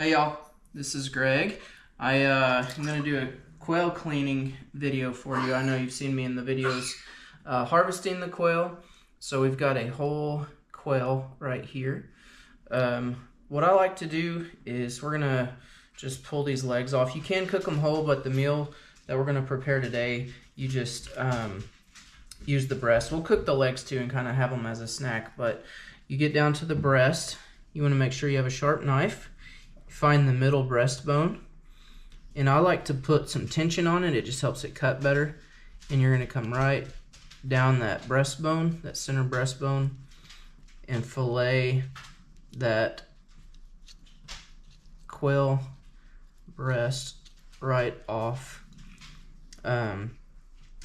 Hey y'all, this is Greg. I'm going to do a quail cleaning video for you. I know you've seen me in the videos harvesting the quail. So we've got a whole quail right here. What I like to do is we're going to just pull these legs off. You can cook them whole, but the meal that we're going to prepare today, you just use the breast. We'll cook the legs too and kind of have them as a snack, but you get down to the breast. You want to make sure you have a sharp knife. Find the middle breastbone, and I like to put some tension on it. It just helps it cut better. And you're going to come right down that breastbone, that center breastbone, and fillet that quail breast right off.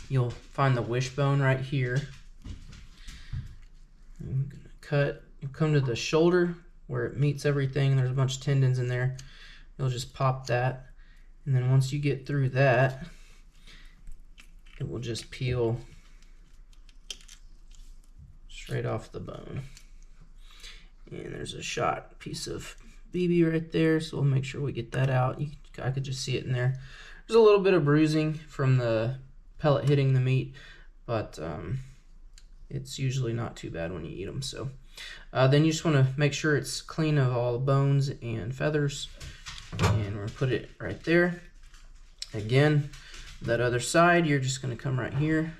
You'll find the wishbone right here. I'm going to cut. You'll come to the shoulder where it meets everything. There's a bunch of tendons in there. You'll just pop that, and then once you get through that, it will just peel straight off the bone. And there's a shot piece of BB right there, so we'll make sure we get that out. I could just see it in there. There's a little bit of bruising from the pellet hitting the meat, but it's usually not too bad when you eat them. So then you just want to make sure it's clean of all the bones and feathers, and we're going to put it right there. Again, that other side, you're just going to come right here,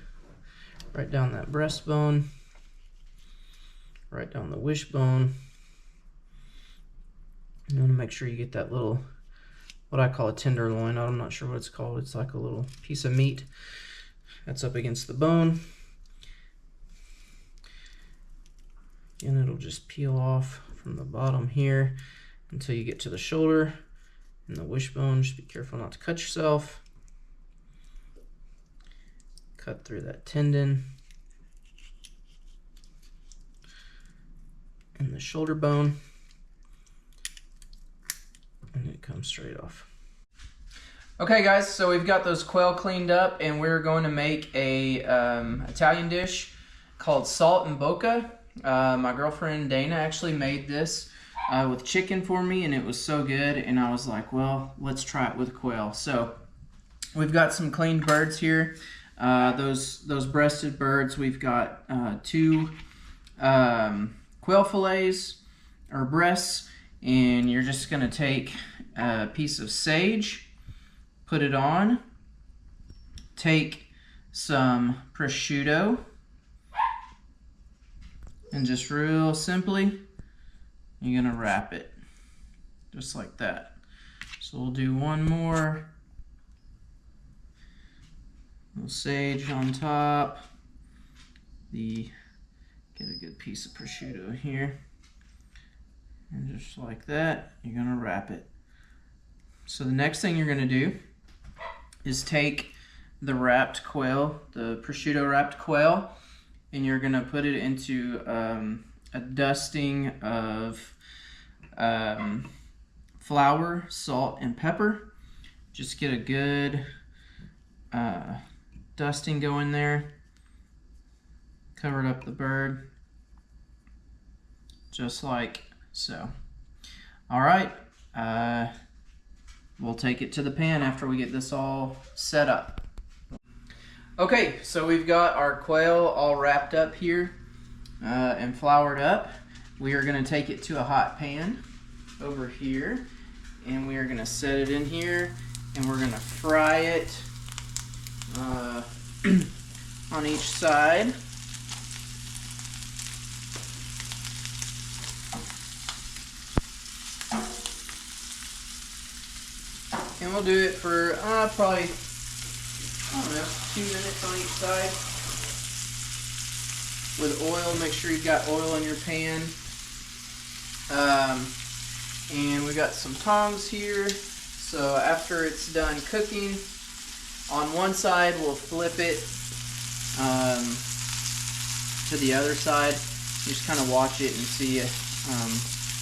right down that breastbone, right down the wishbone. You want to make sure you get that little, what I call a tenderloin. I'm not sure what it's called. It's like a little piece of meat that's up against the bone. And it'll just peel off from the bottom here until you get to the shoulder and the wishbone. Just be careful not to cut yourself. Cut through that tendon and the shoulder bone, and it comes straight off. Okay guys, so we've got those quail cleaned up, and we're going to make a Italian dish called Saltimbocca. My girlfriend Dana actually made this with chicken for me, and it was so good, and I was like, well, let's try it with quail. So we've got some cleaned birds here. Those breasted birds, we've got two quail fillets or breasts, and you're just going to take a piece of sage, put it on, take some prosciutto, and just real simply, you're gonna wrap it just like that. So we'll do one more. Little sage on top. Get a good piece of prosciutto here. And just like that, you're gonna wrap it. So the next thing you're gonna do is take the wrapped quail, the prosciutto wrapped quail, and you're gonna put it into a dusting of flour, salt, and pepper. Just get a good dusting going there. Cover it up the bird, just like so. All right, we'll take it to the pan after we get this all set up. Okay, so we've got our quail all wrapped up here and floured up. We are going to take it to a hot pan over here, and we are going to set it in here, and we're going to fry it on each side. And we'll do it for probably, I don't know, 2 minutes on each side with oil. Make sure you've got oil in your pan. And we got some tongs here. So after it's done cooking, on one side we'll flip it to the other side. You just kind of watch it and see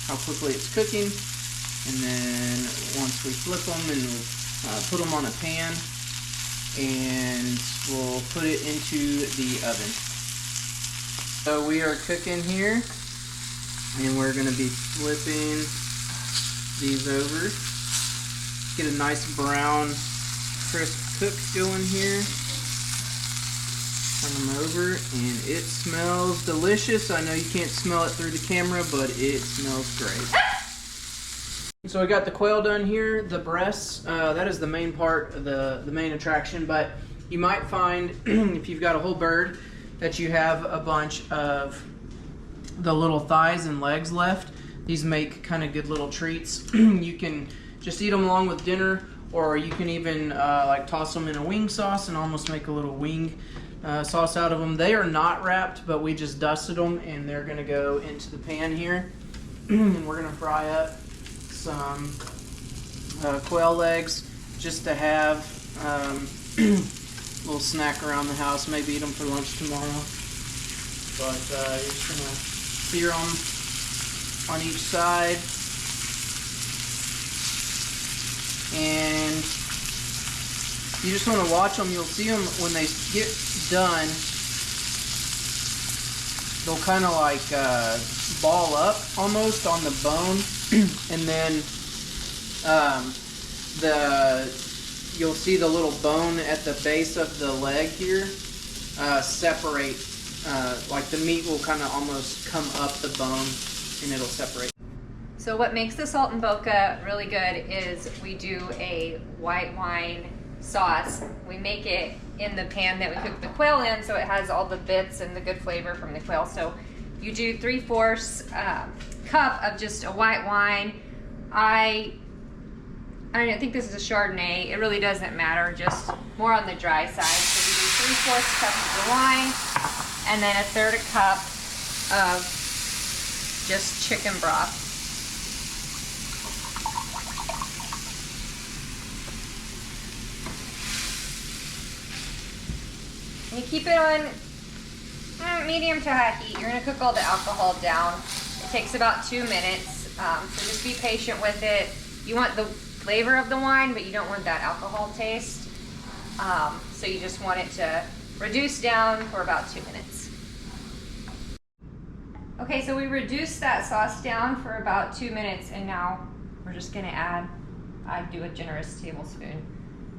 how quickly it's cooking. And then once we flip them, and we'll put them on a pan, and we'll put it into the oven. So we are cooking here, and we're going to be flipping these over. Get a nice brown, crisp cook going here. Turn them over, and it smells delicious. I know you can't smell it through the camera, but it smells great. So I got the quail done here, the breasts. That is the main part, the main attraction, but you might find, if you've got a whole bird, that you have a bunch of the little thighs and legs left. These make kind of good little treats. You can just eat them along with dinner, or you can even like toss them in a wing sauce and almost make a little wing sauce out of them. They are not wrapped, but we just dusted them, and they're gonna go into the pan here. And we're gonna fry up some quail legs just to have a little snack around the house. Maybe eat them for lunch tomorrow. But you're just gonna sear them on each side. And you just want to watch them. You'll see them when they get done. They'll kind of like ball up almost on the bone, and then you'll see the little bone at the base of the leg here separate. Like the meat will kind of almost come up the bone, and it'll separate. So what makes the Saltimbocca really good is we do a white wine sauce. We make it in the pan that we cook the quail in, so it has all the bits and the good flavor from the quail. So you do 3/4 cup of just a white wine. I think this is a Chardonnay. It really doesn't matter, just more on the dry side. So we do 3/4 cup of the wine, and then 1/3 cup of just chicken broth. You keep it on medium to high heat. You're gonna cook all the alcohol down. It takes about 2 minutes, so just be patient with it. You want the flavor of the wine, but you don't want that alcohol taste. So you just want it to reduce down for about 2 minutes. Okay, so we reduced that sauce down for about 2 minutes, and now we're just gonna add, I do a generous tablespoon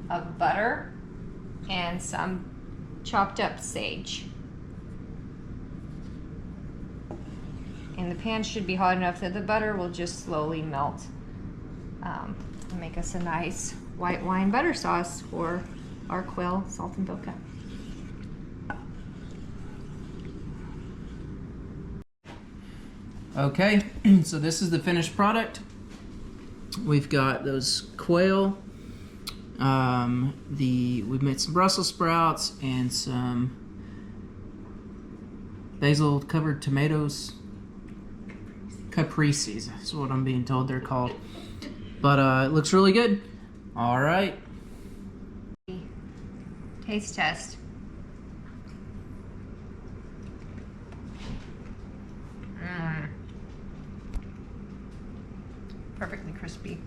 of butter and some chopped up sage. And the pan should be hot enough that the butter will just slowly melt and make us a nice white wine butter sauce for our quail Saltimbocca. Okay, so this is the finished product. We've got those quail. We've made some Brussels sprouts and some basil covered tomatoes. Caprices, that's what I'm being told they're called. But it looks really good. All right. Taste test. Perfectly crispy.